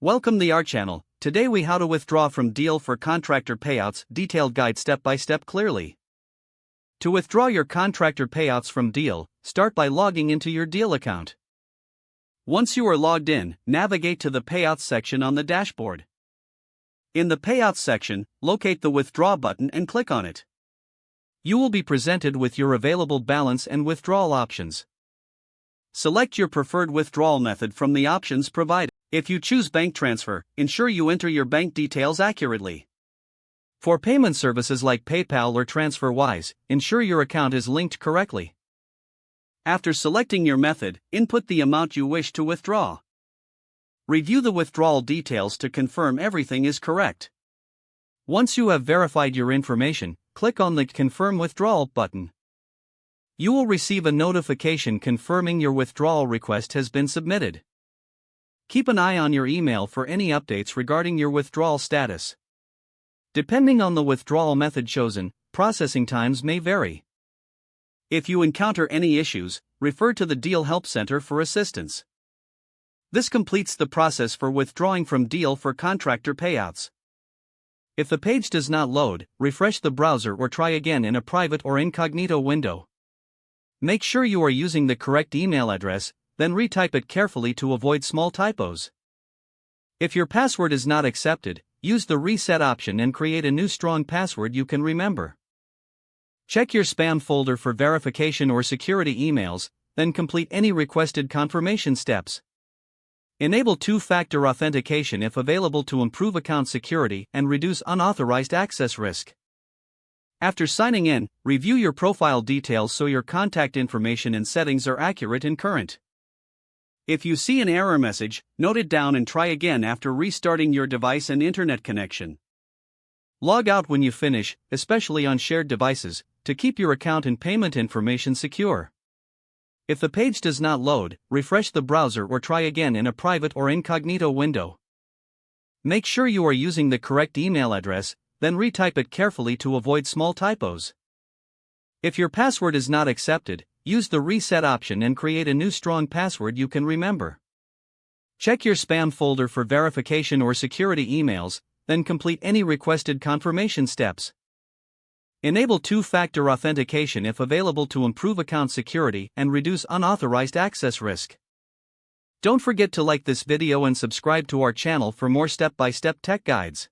Welcome to our channel. Today we how to withdraw from Deel for contractor payouts, detailed guide step by step clearly. To withdraw your contractor payouts from Deel, start by logging into your Deel account. Once you are logged in, navigate to the Payouts section on the dashboard. In the Payouts section, locate the Withdraw button and click on it. You will be presented with your available balance and withdrawal options. Select your preferred withdrawal method from the options provided. If you choose bank transfer, ensure you enter your bank details accurately. For payment services like PayPal or TransferWise, ensure your account is linked correctly. After selecting your method, input the amount you wish to withdraw. Review the withdrawal details to confirm everything is correct. Once you have verified your information, click on the Confirm Withdrawal button. You will receive a notification confirming your withdrawal request has been submitted. Keep an eye on your email for any updates regarding your withdrawal status. Depending on the withdrawal method chosen, processing times may vary. If you encounter any issues, refer to the Deel Help Center for assistance. This completes the process for withdrawing from Deel for contractor payouts. If the page does not load, refresh the browser or try again in a private or incognito window. Make sure you are using the correct email address, then retype it carefully to avoid small typos. If your password is not accepted, use the reset option and create a new strong password you can remember. Check your spam folder for verification or security emails, then complete any requested confirmation steps. Enable two-factor authentication if available to improve account security and reduce unauthorized access risk. After signing in, review your profile details so your contact information and settings are accurate and current. If you see an error message, note it down and try again after restarting your device and internet connection. Log out when you finish, especially on shared devices, to keep your account and payment information secure. If the page does not load, refresh the browser or try again in a private or incognito window. Make sure you are using the correct email address, then retype it carefully to avoid small typos. If your password is not accepted, use the reset option and create a new strong password you can remember. Check your spam folder for verification or security emails, then complete any requested confirmation steps. Enable two-factor authentication if available to improve account security and reduce unauthorized access risk. Don't forget to like this video and subscribe to our channel for more step-by-step tech guides.